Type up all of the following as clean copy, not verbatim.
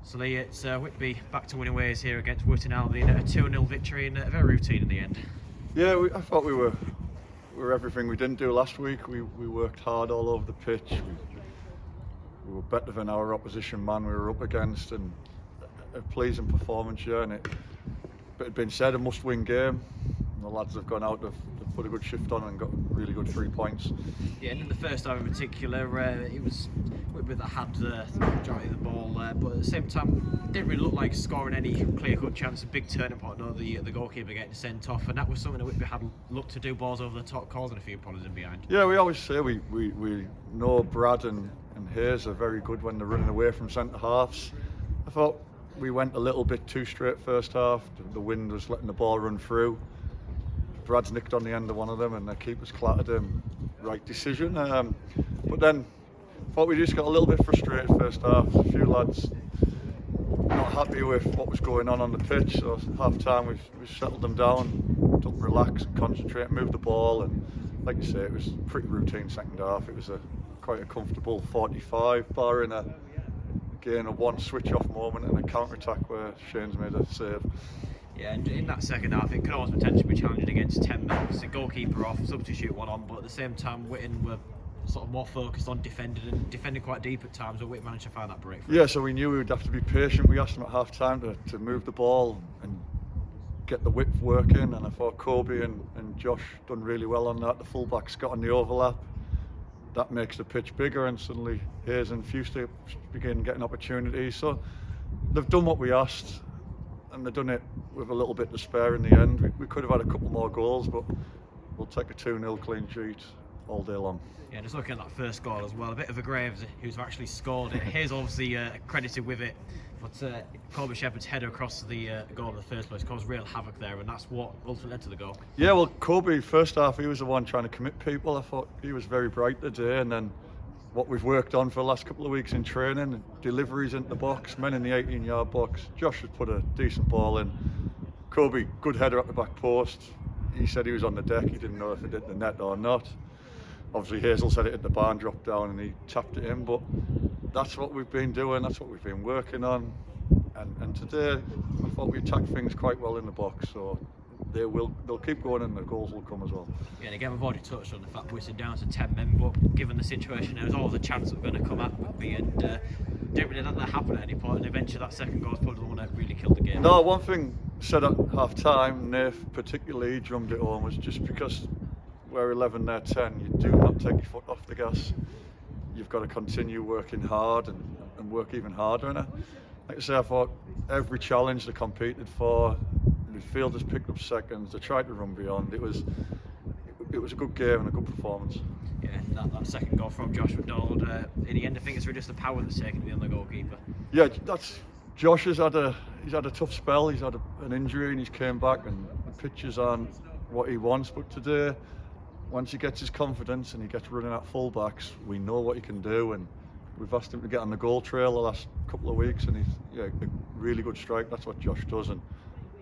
So Lee, it's Whitby back to winning ways here against Witton Albion, a 2-0 victory and very routine in the end. Yeah, I thought we were everything we didn't do last week. We worked hard all over the pitch. We were better than our opposition man we were up against, and a pleasing performance, yeah. And it had been said, a must-win game. And the lads have gone out, they've put a good shift on and got really good 3 points. Yeah, and in the first half in particular, it was Whitby that had the majority of the ball, but at the same time, it didn't really look like scoring any clear-cut chance. A big turning point, the goalkeeper getting sent off, and that was something that Whitby had looked to do, balls over the top, causing a few problems in behind. Yeah, we always say we know Brad and Hazel are very good when they're running away from centre halves. I thought we went a little bit too straight first half. The wind was letting the ball run through. Brad's nicked on the end of one of them and the keeper's clattered him. Right decision. But then I thought we just got a little bit frustrated first half. A few lads not happy with what was going on the pitch. So half time we settled them down, told them relax and concentrate, move the ball, and like you say, it was pretty routine second half. It was quite a comfortable 45, barring a one switch off moment and a counter attack where Shane's made a save. Yeah, and in that second half, it could always potentially be challenging against 10 men. The goalkeeper off, substitute one on, but at the same time, Witton were sort of more focused on defending quite deep at times, but Witton managed to find that breakthrough. Yeah, so we knew we would have to be patient. We asked them at half time to move the ball and get the width working, and I thought Kobe and Josh done really well on that. The fullbacks got on the overlap. That makes the pitch bigger, and suddenly Hazel and Fuster begin getting opportunities. So they've done what we asked, and they've done it with a little bit to spare in the end. We could have had a couple more goals, but we'll take a 2-0 clean sheet all day long. Yeah, just looking at that first goal as well, a bit of a Graves who's actually scored it. Here's obviously credited with it, but Colby Shepherd's header across the goal in the first place caused real havoc there, and that's what ultimately led to the goal. Yeah, well, Kobe, first half, he was the one trying to commit people. I thought he was very bright today, and then what we've worked on for the last couple of weeks in training, deliveries into the box, men in the 18-yard box. Josh has put a decent ball in. Kobe, good header at the back post. He said he was on the deck, he didn't know if it hit the net or not. Obviously Hazel said it hit the bar and dropped down and he tapped it in, but that's what we've been doing, that's what we've been working on. And today, I thought we attacked things quite well in the box, so they'll keep going and the goals will come as well. Yeah, and again, we've already touched on the fact we're down to 10 men, but given the situation, there was always a chance that we're going to come at Whitby, and didn't really let that happen at any point, and eventually that second goal was probably the one that really killed the game. No, one thing said at half time, Nath particularly drummed it home, was just because we're 11, they're 10, you do not take your foot off the gas. You've got to continue working hard and work even harder. And like I say, I thought every challenge they competed for, midfielders picked up seconds, they tried to run beyond. It was a good game and a good performance. Yeah, that second goal from Josh MacDonald, in the end I think it's really just the power that's taken to be on the goalkeeper. Yeah, Josh has had a tough spell, he's had an injury and he's came back, and the pitches aren't what he wants, but today, once he gets his confidence and he gets running at full-backs, we know what he can do, and we've asked him to get on the goal trail the last couple of weeks, and he's a really good strike. That's what Josh does, and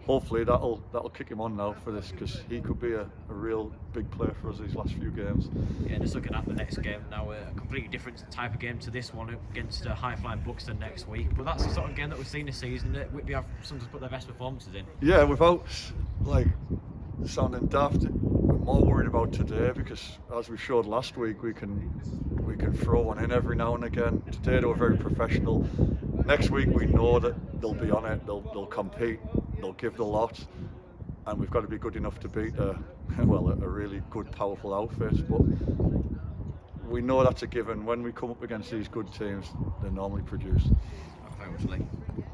hopefully that'll kick him on now for this, because he could be a real big player for us these last few games. Yeah, just looking at the next game now, a completely different type of game to this one against high-flying Buxton next week, but that's the sort of game that we've seen this season that Whitby have sometimes put their best performances in. Yeah, without sounding daft, we're more worried about today, because as we showed last week, we can throw one in every now and again. Today they were very professional. Next week we know that they'll be on it, they'll compete, they'll give the lot, and we've got to be good enough to beat a really good, powerful outfit. But we know that's a given. When we come up against these good teams, they normally produce. Thank you very much, Lee.